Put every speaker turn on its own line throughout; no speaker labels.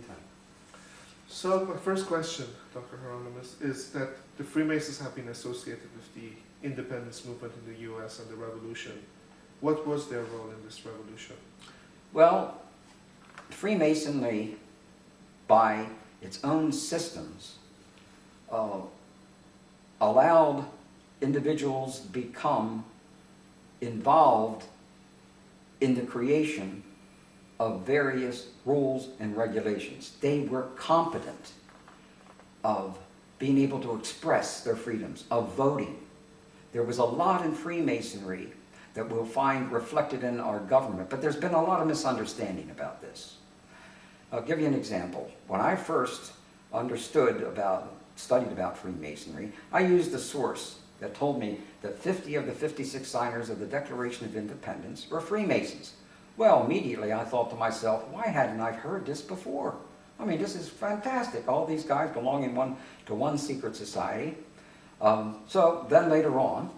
anytime.
So my first question, Dr. Hieronimus, is that the Freemasons have been associated with the independence movement in the US and the revolution. What was their role in this revolution?
Well, Freemasonry, by its own systems, allowed individuals to become involved in the creation of various rules and regulations. They were competent of being able to express their freedoms, of voting. There was a lot in Freemasonry that we'll find reflected in our government, but there's been a lot of misunderstanding about this. I'll give you an example. When I first studied about Freemasonry, I used a source that told me that 50 of the 56 signers of the Declaration of Independence were Freemasons. Well, immediately I thought to myself, why hadn't I heard this before? I mean, this is fantastic. All these guys belonging to one secret society. So then later on,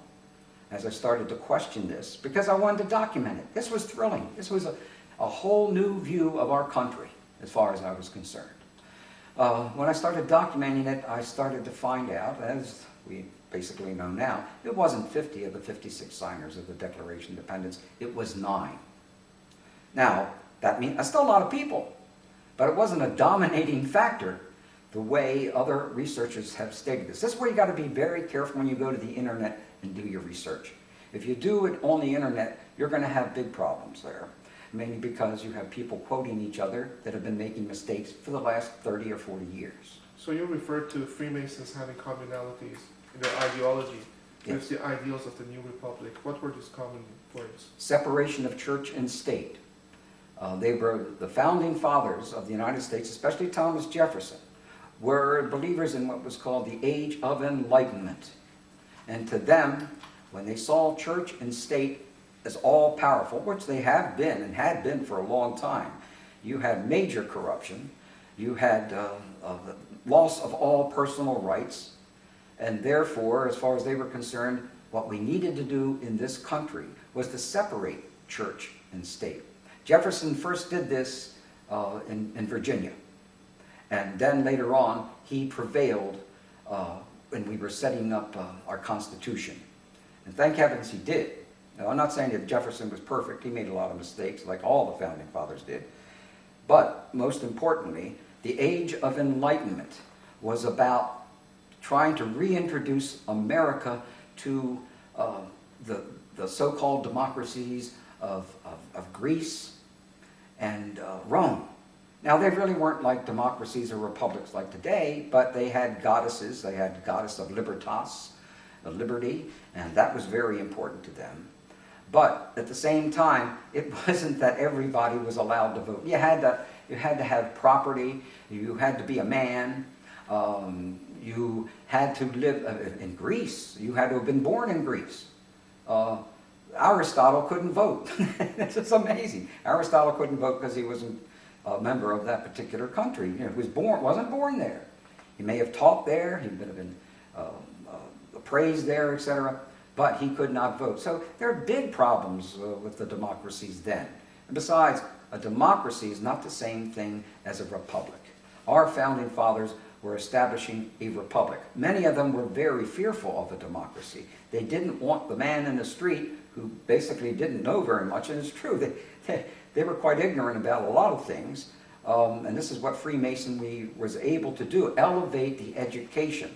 as I started to question this, because I wanted to document it, this was thrilling. This was a whole new view of our country, as far as I was concerned. When I started documenting it, I started to find out, as we basically know now, it wasn't 50 of the 56 signers of the Declaration of Independence, it was 9. Now, that means that's still a lot of people, but it wasn't a dominating factor the way other researchers have stated this. This is where you got to be very careful when you go to the internet and do your research. If you do it on the internet, you're going to have big problems there, mainly because you have people quoting each other that have been making mistakes for the last 30 or 40 years.
So you referred to Freemasons having commonalities in their ideology with the ideals of the New Republic. What were these common points? Separation
of church and state. They were the founding fathers of the United States, especially Thomas Jefferson, were believers in what was called the Age of Enlightenment. And to them, when they saw church and state as all-powerful, which they have been and had been for a long time, you had major corruption, you had loss of all personal rights, and therefore, as far as they were concerned, what we needed to do in this country was to separate church and state. Jefferson first did this in Virginia, and then later on he prevailed when we were setting up our Constitution. And thank heavens he did. Now, I'm not saying that Jefferson was perfect. He made a lot of mistakes, like all the founding fathers did. But most importantly, the Age of Enlightenment was about trying to reintroduce America to the so-called democracies of Greece and Rome. Now, they really weren't like democracies or republics like today, but they had goddesses. They had the goddess of Libertas, of liberty, and that was very important to them. But at the same time, it wasn't that everybody was allowed to vote. You had to have property. You had to be a man. You had to live in Greece. You had to have been born in Greece. Aristotle couldn't vote. This is amazing. Aristotle couldn't vote because he wasn't a member of that particular country. You know, he wasn't born there. He may have taught there. He may have been praised there, etc. But he could not vote. So there are big problems with the democracies then. And besides, a democracy is not the same thing as a republic. Our founding fathers were establishing a republic. Many of them were very fearful of a democracy. They didn't want the man in the street who basically didn't know very much, and it's true. They were quite ignorant about a lot of things, and this is what Freemasonry was able to do, elevate the education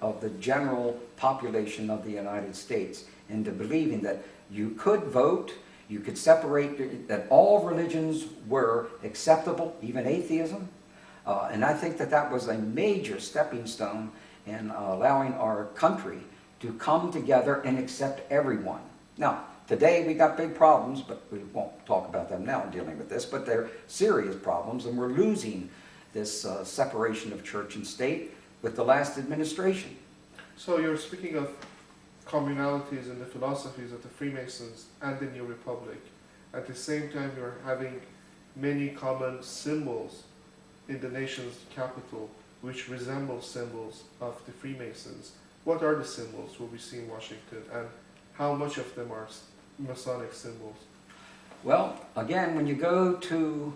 of the general population of the United States into believing that you could vote, you could separate, that all religions were acceptable, even atheism. And I think that that was a major stepping stone in allowing our country to come together and accept everyone. Now, today we got big problems, but we won't talk about them now dealing with this, but they're serious problems, and we're losing this separation of church and state with the last administration.
So you're speaking of communalities in the philosophies of the Freemasons and the New Republic. At the same time, you're having many common symbols in the nation's capital which resemble symbols of the Freemasons. What are the symbols we see in Washington, and how much of them are Masonic symbols?
Well, again, when you go to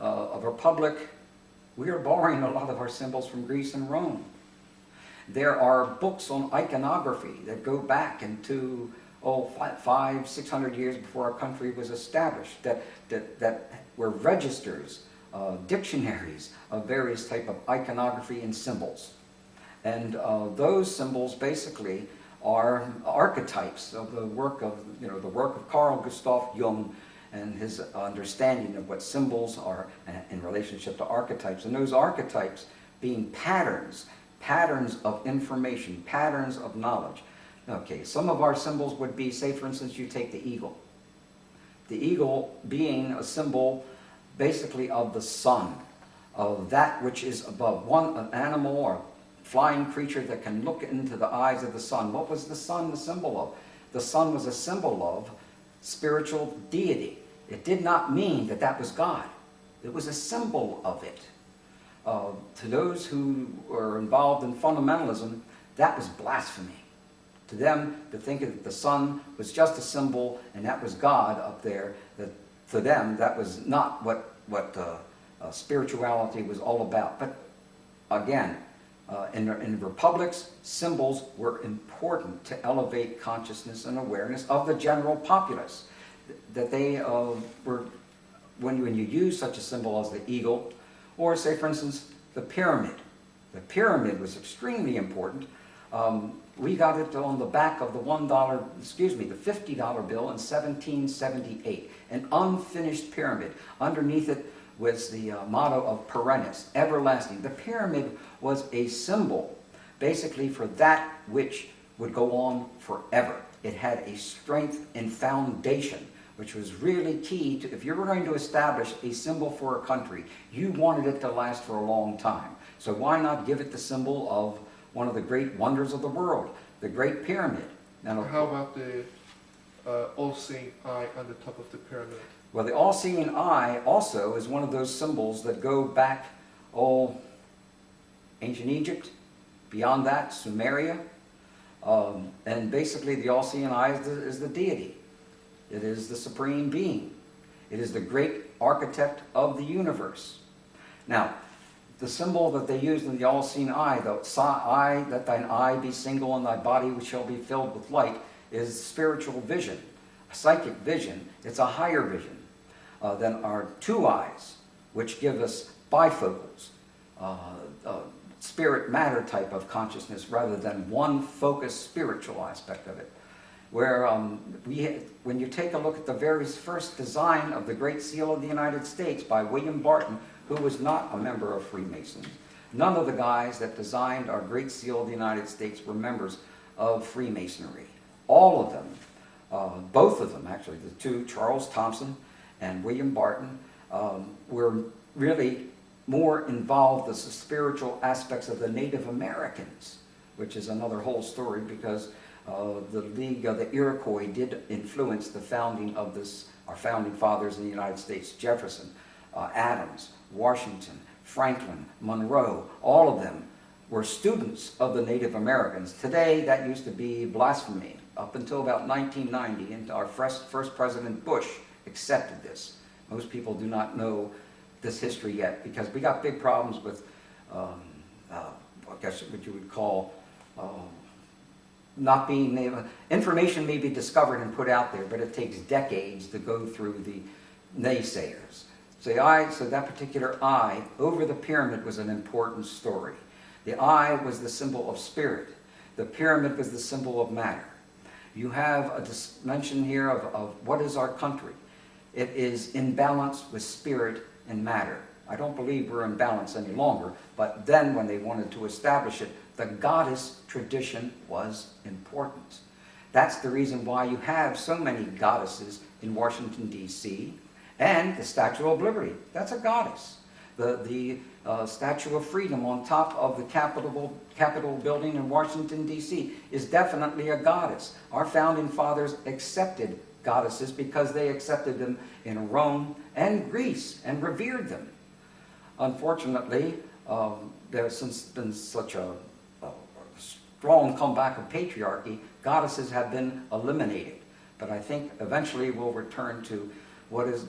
a republic We are borrowing a lot of our symbols from Greece and Rome. There are books on iconography that go back into 500-600 years before our country was established, that were registers, dictionaries of various type of iconography and symbols. And those symbols basically are archetypes of the work of, the work of Carl Gustav Jung and his understanding of what symbols are in relationship to archetypes. And those archetypes being patterns of information, patterns of knowledge. Okay, some of our symbols would be, say for instance, you take the eagle. The eagle being a symbol basically of the sun, of that which is above. An animal or flying creature that can look into the eyes of the sun. What was the sun the symbol of? The sun was a symbol of spiritual deity. It did not mean that that was God. It was a symbol of it. To those who were involved in fundamentalism, that was blasphemy. To them, to think that the sun was just a symbol and that was God up there, that for them, that was not what spirituality was all about. But again, in republics, symbols were important to elevate consciousness and awareness of the general populace. That they were, when you use such a symbol as the eagle, or say for instance, the pyramid. The pyramid was extremely important. We got it on the back of the the $50 bill in 1778, an unfinished pyramid. Underneath it was the motto of perennis, everlasting. The pyramid was a symbol, basically, for that which would go on forever. It had a strength and foundation, which was really key to, if you were going to establish a symbol for a country, you wanted it to last for a long time. So why not give it the symbol of one of the great wonders of the world, the Great Pyramid? Now,
how about the all-seeing eye on the top of the pyramid?
Well, the all-seeing eye also is one of those symbols that go back, ancient Egypt, beyond that, Sumeria, and basically the all-seeing eye is the deity. It is the supreme being. It is the great architect of the universe. Now, the symbol that they used in the all-seeing eye, that thine eye be single and thy body shall be filled with light, is spiritual vision, a psychic vision. It's a higher vision than our two eyes, which give us bifocals, spirit matter type of consciousness rather than one focused spiritual aspect of it. Where when you take a look at the very first design of the Great Seal of the United States by William Barton, who was not a member of Freemasons, none of the guys that designed our Great Seal of the United States were members of Freemasonry. All of them, both of them actually, the two, Charles Thompson and William Barton, were really more involved with the spiritual aspects of the Native Americans, which is another whole story, because the League of the Iroquois did influence the founding of our founding fathers in the United States. Jefferson, Adams, Washington, Franklin, Monroe, all of them were students of the Native Americans. Today, that used to be blasphemy. Up until about 1990, and our first President Bush accepted this. Most people do not know this history yet, because we got big problems with, I guess what you would call, not being able, information may be discovered and put out there, but it takes decades to go through the naysayers. So that particular eye over the pyramid was an important story. The eye was the symbol of spirit. The pyramid was the symbol of matter. You have a mention here of what is our country. It is in balance with spirit and matter. I don't believe we're in balance any longer, but then when they wanted to establish it, the goddess tradition was important. That's the reason why you have so many goddesses in Washington, D.C., and the Statue of Liberty. That's a goddess. The Statue of Freedom on top of the Capitol building in Washington, D.C. is definitely a goddess. Our founding fathers accepted goddesses because they accepted them in Rome and Greece and revered them. Unfortunately, there's since been such a strong comeback of patriarchy, goddesses have been eliminated. But I think eventually we'll return to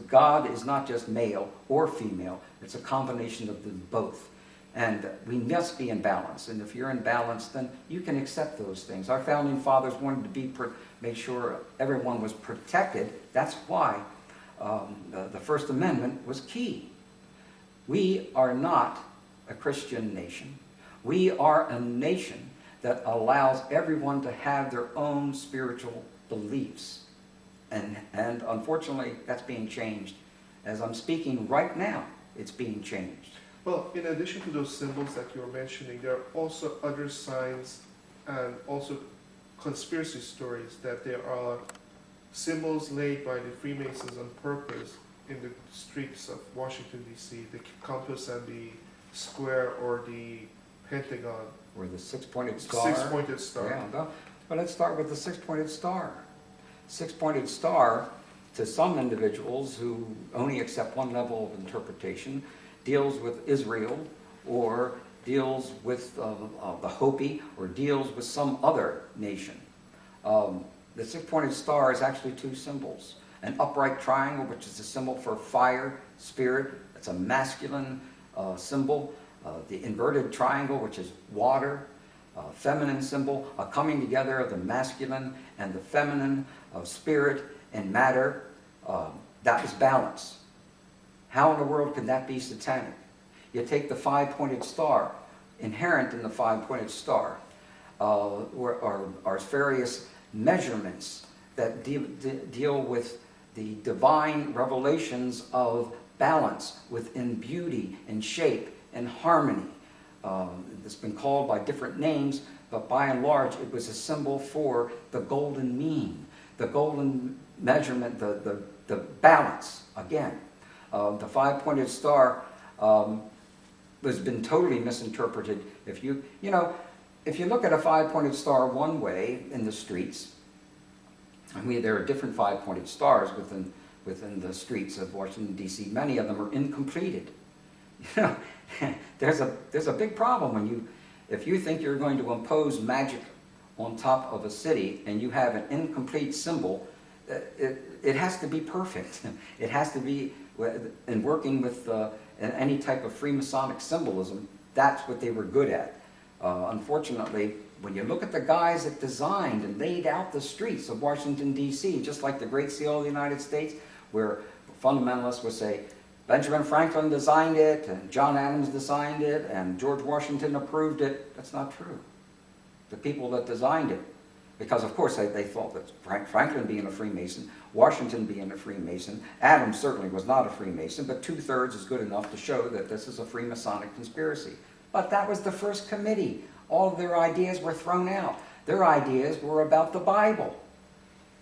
God is not just male or female, it's a combination of them both. And we must be in balance. And if you're in balance, then you can accept those things. Our founding fathers wanted to make sure everyone was protected. That's why the First Amendment was key. We are not a Christian nation. We are a nation that allows everyone to have their own spiritual beliefs. And unfortunately, that's being changed. As I'm speaking right now, it's being changed.
Well, in addition to those symbols that you were mentioning, there are also other signs and also conspiracy stories that there are symbols laid by the Freemasons on purpose in the streets of Washington, D.C., the compass and the square or the pentagon.
Or the six-pointed star.
Six-pointed star.
Yeah, well, let's start with the six-pointed star. Six-pointed star, to some individuals who only accept one level of interpretation, deals with Israel, or deals with the Hopi, or deals with some other nation. The six-pointed star is actually two symbols. An upright triangle, which is a symbol for fire, spirit. It's a masculine symbol. The inverted triangle, which is water, feminine symbol, a coming together of the masculine and the feminine, of spirit and matter. That is balance. How in the world could that be satanic? You take the five-pointed star. Inherent in the five-pointed star are various measurements that deal with the divine revelations of balance within beauty and shape and harmony. It's been called by different names, but by and large it was a symbol for the golden mean, the golden measurement, the balance. Again, the five-pointed star has been totally misinterpreted. If you look at a five-pointed star one way in the streets, I mean, there are different five-pointed stars within the streets of Washington, D.C. Many of them are incompleted. There's a big problem if you think you're going to impose magic on top of a city and you have an incomplete symbol. It has to be perfect. It has to be, in working with any type of Freemasonic symbolism, that's what they were good at. Unfortunately, when you look at the guys that designed and laid out the streets of Washington, D.C., just like the Great Seal of the United States, where fundamentalists would say, Benjamin Franklin designed it, and John Adams designed it, and George Washington approved it. That's not true. The people that designed it, because of course they thought that Franklin being a Freemason, Washington being a Freemason, Adams certainly was not a Freemason, but 2/3 is good enough to show that this is a Freemasonic conspiracy. But that was the first committee. All of their ideas were thrown out. Their ideas were about the Bible,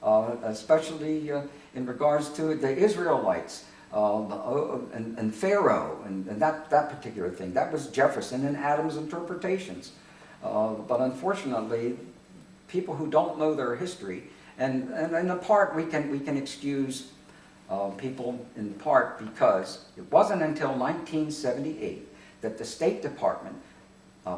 especially in regards to the Israelites. And Pharaoh, and that particular thing. That was Jefferson and Adams' interpretations. But unfortunately, people who don't know their history, and in part we can excuse people in part because it wasn't until 1978 that the State Department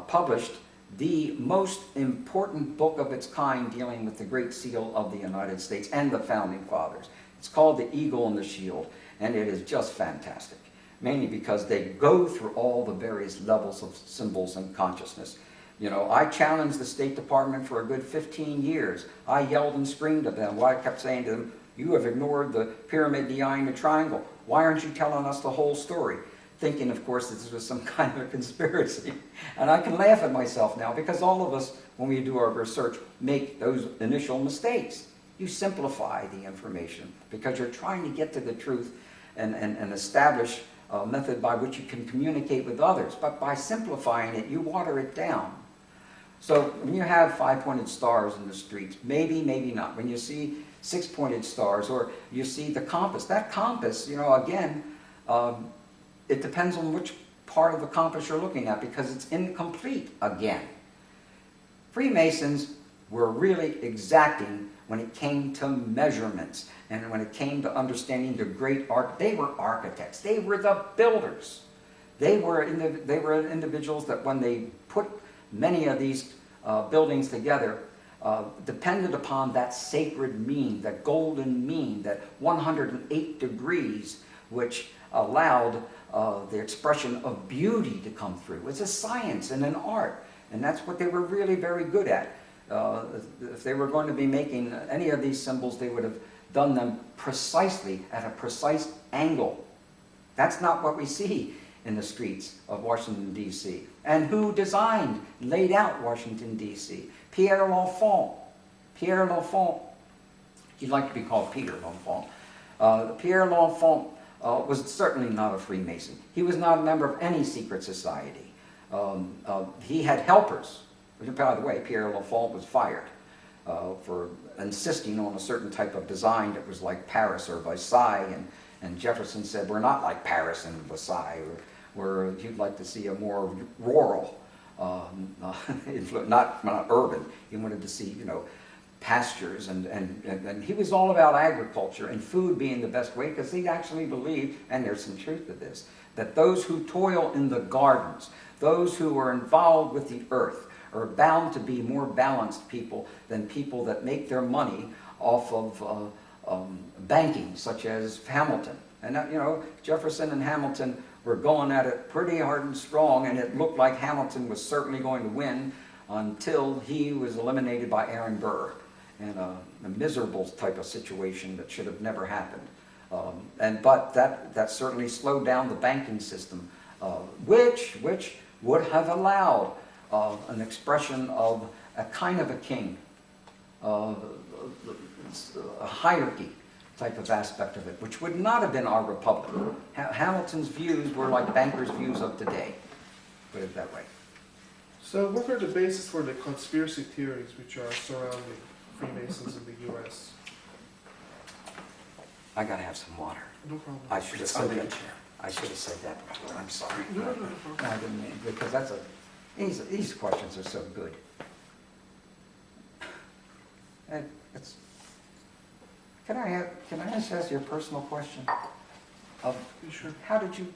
published the most important book of its kind dealing with the Great Seal of the United States and the Founding Fathers. It's called The Eagle and the Shield. And it is just fantastic, mainly because they go through all the various levels of symbols and consciousness. I challenged the State Department for a good 15 years. I yelled and screamed at them. I kept saying to them, you have ignored the pyramid behind the triangle. Why aren't you telling us the whole story? Thinking, of course, that this was some kind of a conspiracy. And I can laugh at myself now because all of us, when we do our research, make those initial mistakes. You simplify the information because you're trying to get to the truth and establish a method by which you can communicate with others. But by simplifying it, you water it down. So when you have five-pointed stars in the streets, maybe not. When you see six-pointed stars or you see the compass, that compass, again, it depends on which part of the compass you're looking at because it's incomplete again. Freemasons were really exacting when it came to measurements and when it came to understanding the great art. They were architects. They were the builders. They were individuals that when they put many of these buildings together, depended upon that sacred mean, that golden mean, that 108 degrees, which allowed the expression of beauty to come through. It's a science and an art, and that's what they were really very good at. If they were going to be making any of these symbols, they would have done them precisely at a precise angle. That's not what we see in the streets of Washington, D.C. And who designed, laid out Washington, D.C.? Pierre L'Enfant. Pierre L'Enfant, he'd like to be called Peter L'Enfant. Pierre L'Enfant was certainly not a Freemason. He was not a member of any secret society. He had helpers. By the way, Pierre L'Enfant was fired for insisting on a certain type of design that was like Paris or Versailles, and Jefferson said, we're not like Paris and Versailles, where he'd like to see a more rural, not urban. He wanted to see, you know, pastures, and he was all about agriculture and food being the best way, because he actually believed, and there's some truth to this, that those who toil in the gardens, those who are involved with the earth, are bound to be more balanced people than people that make their money off of banking, such as Hamilton. And you know, Jefferson and Hamilton were going at it pretty hard and strong, and it looked like Hamilton was certainly going to win until he was eliminated by Aaron Burr in a miserable type of situation that should have never happened. But that certainly slowed down the banking system, which would have allowed an expression of a kind of a king, a hierarchy type of aspect of it, which would not have been our republic. Hamilton's views were like bankers' views of today, put it that way.
So what are the basis for the conspiracy theories which are surrounding Freemasons in the U.S.?
I gotta have some water.
No problem.
I should have said that. I should have said that. I'm sorry.
No, no, no
No,
problem.
I didn't mean, because that's a, these questions are so good. And it's, can I just ask you a personal question?
Sure.
How did you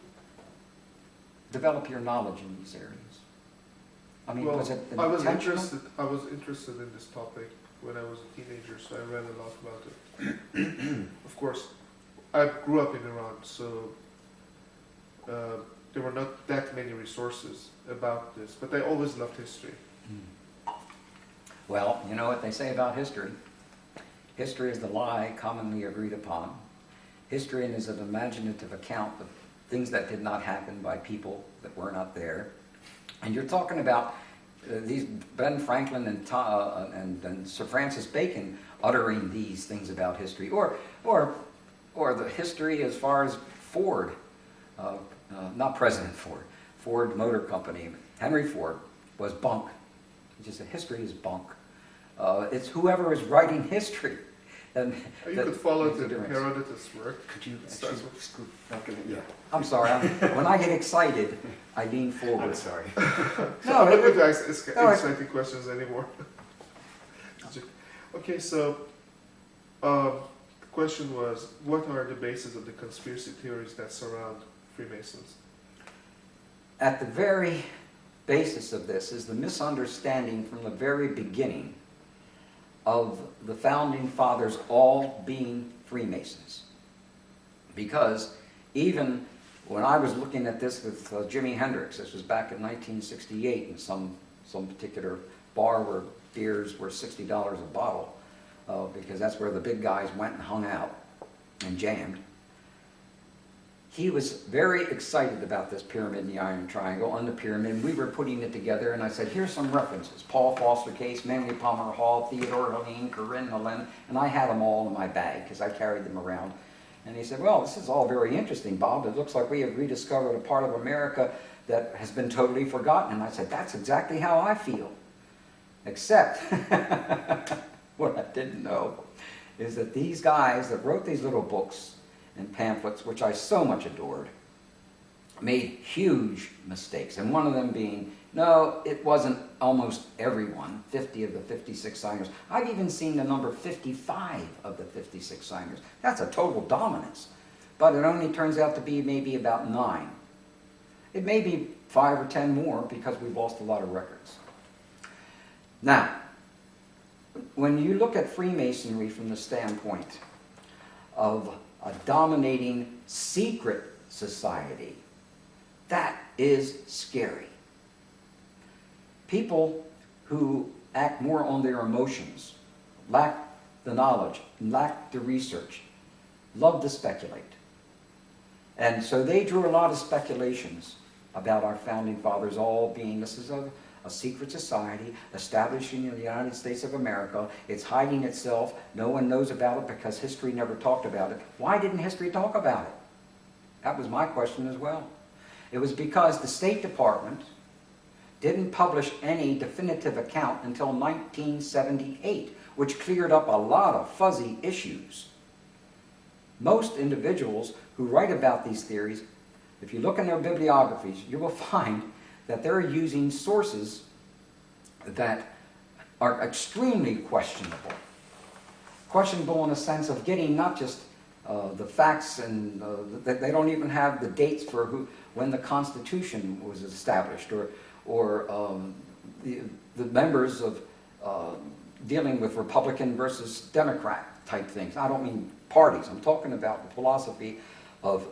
develop your knowledge in these areas? I mean,
Well,
was it
I was
intentional?
interested in this topic when I was a teenager, so I read a lot about it. Of course, I grew up in Iran, so there were not that many resources about this, but I always loved history.
Well, you know what they say about history. History is the lie commonly agreed upon. History is an imaginative account of things that did not happen by people that were not there. And you're talking about these Ben Franklin and Sir Francis Bacon uttering these things about history, or the history as far as Ford, not President Ford, Ford Motor Company. Henry Ford was bunk. He just said history is bunk. It's whoever is writing history. And
You could follow the Herodotus work.
Could you
Starts
actually
with-
scoot back in? Yeah.
I'm sorry. When I get excited, I lean forward.
I'm sorry.
So I'm not going to ask exciting questions anymore. Okay, so the question was, what are the bases of the conspiracy theories that surround Freemasons?
At the very basis of this is the misunderstanding from the very beginning of the founding fathers all being Freemasons. Because even when I was looking at this with Jimi Hendrix, this was back in 1968 in some particular bar where beers were $60 a bottle, because that's where the big guys went and hung out and jammed. He was very excited about this pyramid in the Iron Triangle, on the pyramid, and we were putting it together, and I said, here's some references. Paul Foster Case, Manly Palmer Hall, Theodore Helene, Corinne Helene, and I had them all in my bag because I carried them around. And he said, well, this is all very interesting, Bob. It looks like we have rediscovered a part of America that has been totally forgotten. And I said, that's exactly how I feel. Except, what I didn't know is that these guys that wrote these little books and pamphlets, which I so much adored, made huge mistakes. And one of them being, no, it wasn't almost everyone, 50 of the 56 signers. I've even seen the number 55 of the 56 signers. That's a total dominance. But it only turns out to be maybe about 9. It may be 5 or 10 more because we've lost a lot of records. Now, when you look at Freemasonry from the standpoint of a dominating secret society, that is scary. People who act more on their emotions, lack the knowledge, lack the research, love to speculate. And so they drew a lot of speculations about our founding fathers all being, this is a secret society establishing in the United States of America. It's hiding itself. No one knows about it because history never talked about it. Why didn't history talk about it? That was my question as well. It was because the State Department didn't publish any definitive account until 1978, which cleared up a lot of fuzzy issues. Most individuals who write about these theories, if you look in their bibliographies, you will find that they're using sources that are extremely questionable. Questionable in the sense of getting not just the facts, and they don't even have the dates for when the Constitution was established, or the members of dealing with Republican versus Democrat type things. I don't mean parties. I'm talking about the philosophy of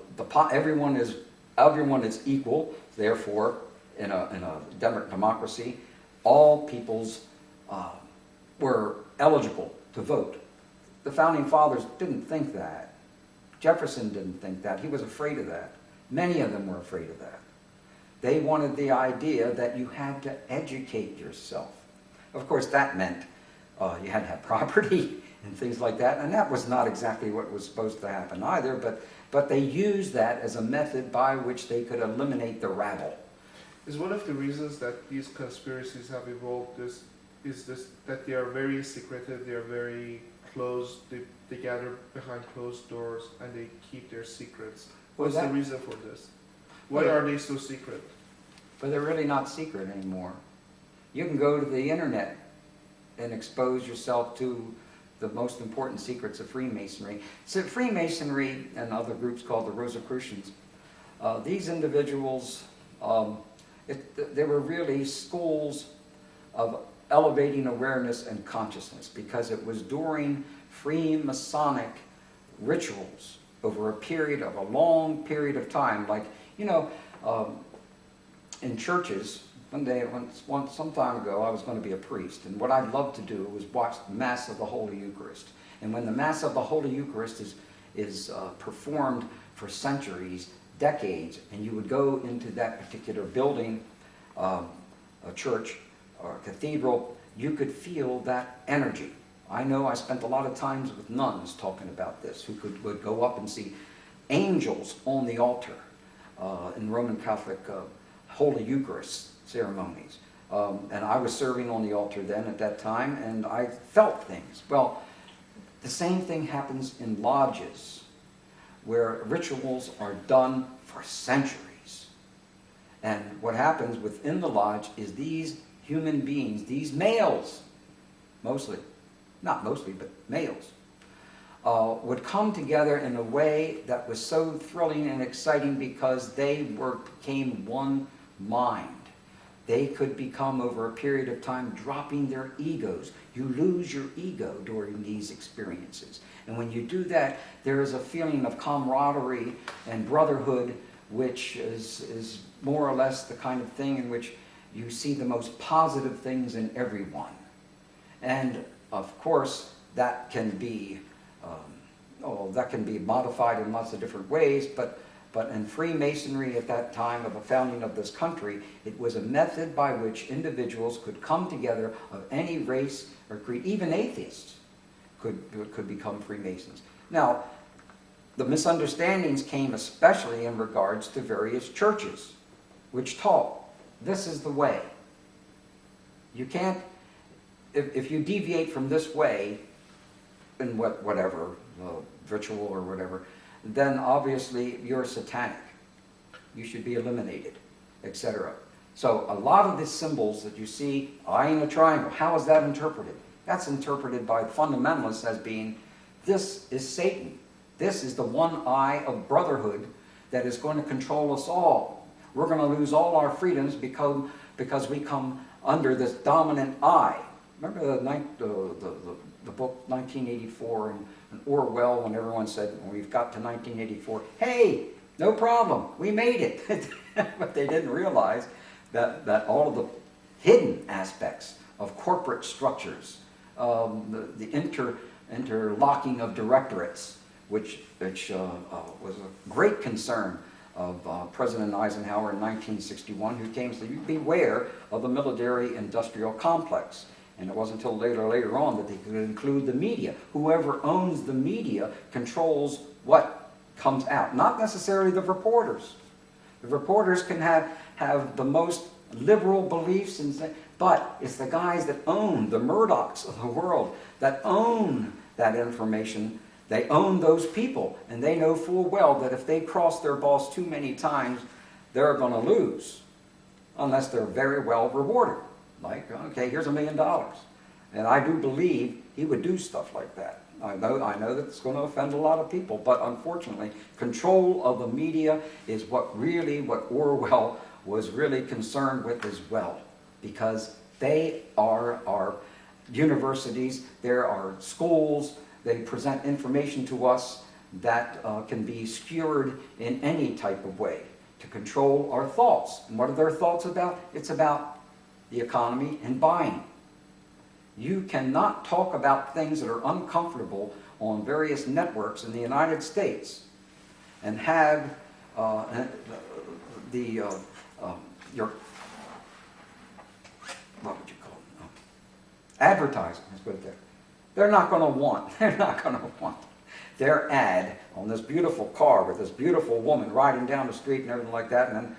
everyone is equal. Therefore, in a democracy, all peoples were eligible to vote. The founding fathers didn't think that. Jefferson didn't think that. He was afraid of that. Many of them were afraid of that. They wanted the idea that you had to educate yourself. Of course, that meant you had to have property and things like that, and that was not exactly what was supposed to happen either, but they used that as a method by which they could eliminate the rabble.
Is one of the reasons that these conspiracies have evolved is that they are very secretive, they are very closed, they gather behind closed doors, and they keep their secrets? What's the reason for this? Why are they so secret?
But they're really not secret anymore. You can go to the internet and expose yourself to the most important secrets of Freemasonry. So Freemasonry and other groups called the Rosicrucians, these individuals, they were really schools of elevating awareness and consciousness, because it was during Freemasonic rituals over a long period of time. Like, you know, in churches, some time ago, I was going to be a priest, and what I'd love to do was watch the Mass of the Holy Eucharist. And when the Mass of the Holy Eucharist is performed for centuries, decades, and you would go into that particular building, a church or a cathedral, you could feel that energy. I know I spent a lot of times with nuns talking about this, who would go up and see angels on the altar in Roman Catholic Holy Eucharist ceremonies. And I was serving on the altar then at that time, and I felt things. Well, the same thing happens in lodges, where rituals are done for centuries. And what happens within the lodge is these human beings, these males, mostly, not mostly, but males, would come together in a way that was so thrilling and exciting, because they became one mind. They could become, over a period of time, dropping their egos. You lose your ego during these experiences. And when you do that, there is a feeling of camaraderie and brotherhood, which is more or less the kind of thing in which you see the most positive things in everyone. And of course, that can be modified in lots of different ways, but in Freemasonry at that time of the founding of this country, it was a method by which individuals could come together of any race or creed. Even atheists could become Freemasons. Now, the misunderstandings came especially in regards to various churches, which taught, this is the way. You can't, if you deviate from this way, in whatever, ritual or whatever, then obviously you're satanic. You should be eliminated, etc. So a lot of the symbols that you see, eye in a triangle, how is that interpreted? That's interpreted by fundamentalists as being, this is Satan. This is the one eye of brotherhood that is going to control us all. We're going to lose all our freedoms because we come under this dominant eye. Remember the book 1984 and Orwell, when everyone said, we've got to 1984, hey, no problem, we made it. But they didn't realize that all of the hidden aspects of corporate structures, the interlocking of directorates, which was a great concern of President Eisenhower in 1961, who came to say, beware of the military-industrial complex. And it wasn't until later on that they could include the media. Whoever owns the media controls what comes out, not necessarily the reporters. The reporters can have the most liberal beliefs, but it's the guys that own, the Murdochs of the world, that own that information. They own those people, and they know full well that if they cross their boss too many times, they're going to lose, unless they're very well rewarded. Like, okay, here's $1 million. And I do believe he would do stuff like that. I know that it's going to offend a lot of people, but unfortunately, control of the media is what Orwell was really concerned with as well, because they are our universities, there are schools, they present information to us that can be skewered in any type of way to control our thoughts. And what are their thoughts about? It's about the economy and buying. You cannot talk about things that are uncomfortable on various networks in the United States and have your, what would you call it? Advertising, let's put it there. They're not going to want their ad on this beautiful car with this beautiful woman riding down the street and everything like that, and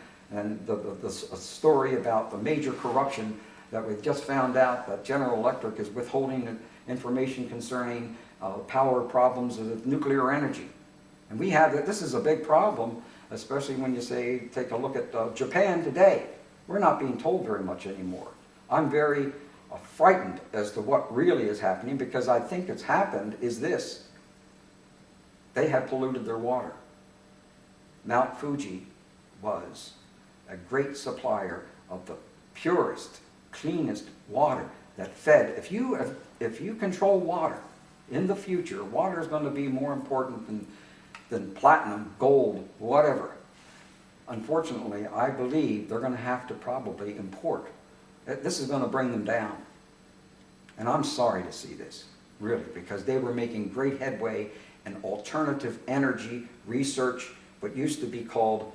the story about the major corruption that we've just found out that General Electric is withholding information concerning power problems of nuclear energy. And we have that. This is a big problem, especially when you say, take a look at Japan today. We're not being told very much anymore. I'm very frightened as to what really is happening, because I think it's happened is this. They have polluted their water. Mount Fuji was a great supplier of the purest, cleanest water that fed. If you control water in the future, water is going to be more important than platinum, gold, whatever. Unfortunately, I believe they're going to have to probably import. This is going to bring them down. And I'm sorry to see this, really, because they were making great headway in alternative energy research, what used to be called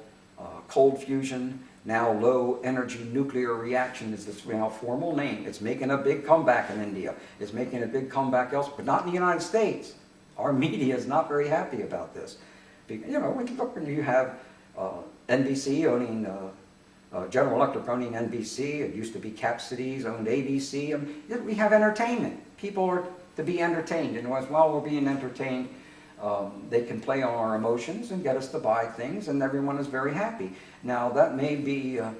cold fusion, now low energy nuclear reaction is this now formal name. It's making a big comeback in India. It's making a big comeback elsewhere, but not in the United States. Our media is not very happy about this. You know, when you have NBC owning, General Electric owning NBC, it used to be Cap Cities owned ABC. We have entertainment. People are to be entertained, and while we're being entertained, they can play on our emotions and get us to buy things, and everyone is very happy. Now, that may be the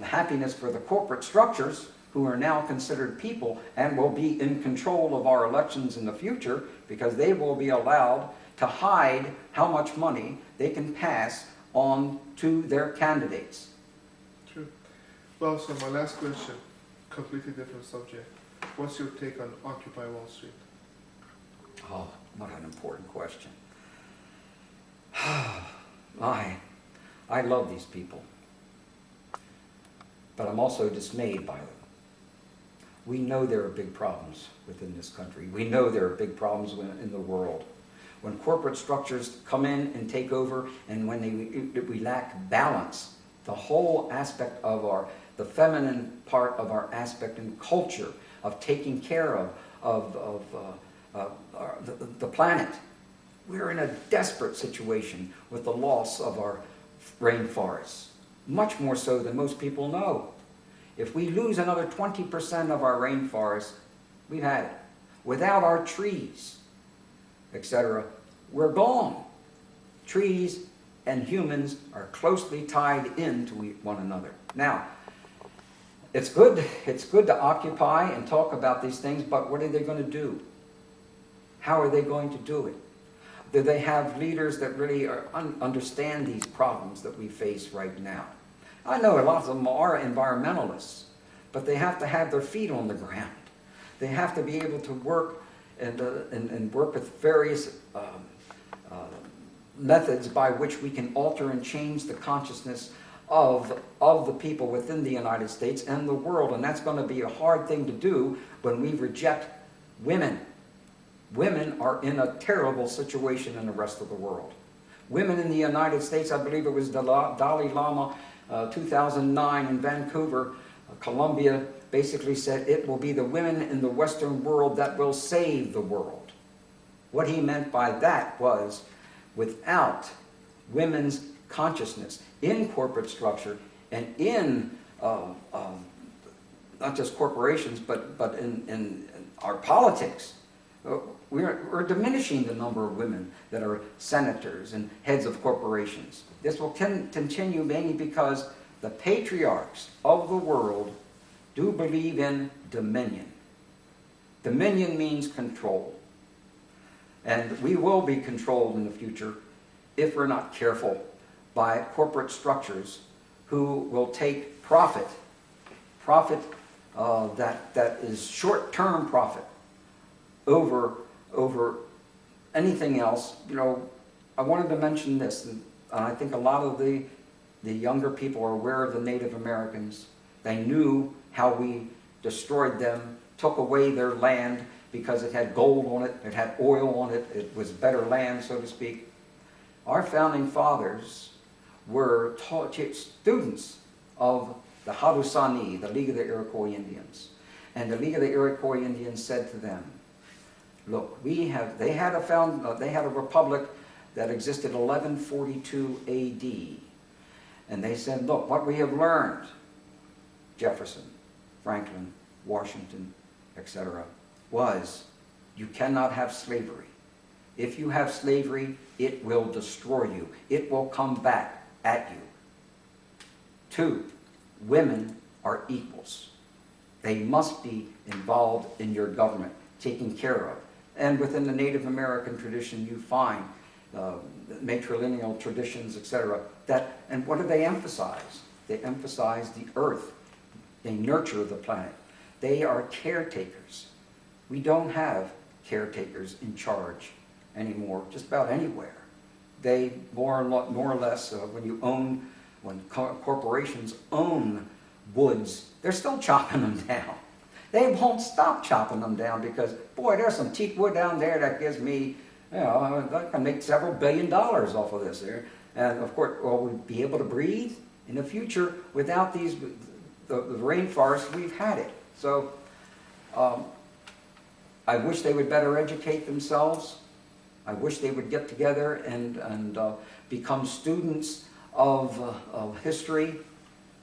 happiness for the corporate structures, who are now considered people and will be in control of our elections in the future, because they will be allowed to hide how much money they can pass on to their candidates.
True. Well, so my last question, completely different subject. What's your take on Occupy Wall Street?
Oh, what an important question. I love these people, but I'm also dismayed by them. We know there are big problems within this country. We know there are big problems in the world. When corporate structures come in and take over, and when we lack balance, the whole aspect of the feminine part of our aspect and culture of taking care of the planet. We're in a desperate situation with the loss of our rainforests, much more so than most people know. If we lose another 20% of our rainforests, we've had it. Without our trees, etc., we're gone. Trees and humans are closely tied into one another. Now, it's good to occupy and talk about these things, but what are they going to do? How are they going to do it? Do they have leaders that really understand these problems that we face right now? I know a lot of them are environmentalists, but they have to have their feet on the ground. They have to be able to work and work with various methods by which we can alter and change the consciousness of the people within the United States and the world. And that's going to be a hard thing to do when we reject women. Women are in a terrible situation in the rest of the world. Women in the United States, I believe it was Dalai Lama, 2009 in Vancouver, Colombia, basically said it will be the women in the Western world that will save the world. What he meant by that was, without women's consciousness in corporate structure and in not just corporations, but in our politics, we're diminishing the number of women that are senators and heads of corporations. This will continue mainly because the patriarchs of the world do believe in dominion. Dominion means control. And we will be controlled in the future if we're not careful by corporate structures who will take profit that is short-term profit over anything else. You know, I wanted to mention this, and I think a lot of the younger people are aware of the Native Americans. They knew how we destroyed them, took away their land because it had gold on it, it had oil on it, it was better land, so to speak. Our founding fathers were students of the Haudenosaunee, the League of the Iroquois Indians. And the League of the Iroquois Indians said to them, look, they had a republic that existed 1142 AD. And they said, look, what we have learned, Jefferson, Franklin, Washington, etc., was you cannot have slavery. If you have slavery, it will destroy you. It will come back at you. 2, women are equals. They must be involved in your government, taken care of. And within the Native American tradition, you find matrilineal traditions, etc. And what do they emphasize? They emphasize the earth. They nurture the planet. They are caretakers. We don't have caretakers in charge anymore, just about anywhere. They more or less, when corporations own woods, they're still chopping them down. They won't stop chopping them down because, boy, there's some teak wood down there that gives me, you know, I can make several $1 billion off of this there. And of course, will we be able to breathe in the future without the rainforest? We've had it. So I wish they would better educate themselves. I wish they would get together and become students of history,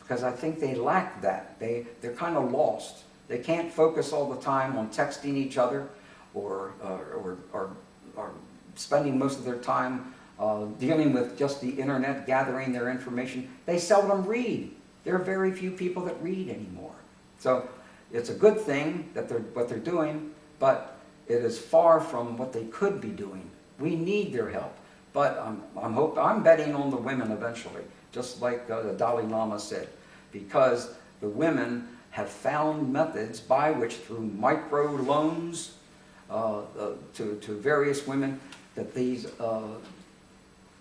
because I think they lack that. They're kind of lost. They can't focus all the time on texting each other or spending most of their time dealing with just the internet, gathering their information. They seldom read. There are very few people that read anymore. So it's a good thing that what they're doing, but it is far from what they could be doing. We need their help. But I'm betting on the women eventually, just like the Dalai Lama said, because the women have found methods by which, through micro loans to various women, that they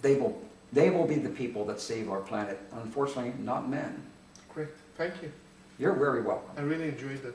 will be the people that save our planet. Unfortunately, not men.
Great, thank you.
You're very welcome.
I really enjoyed it.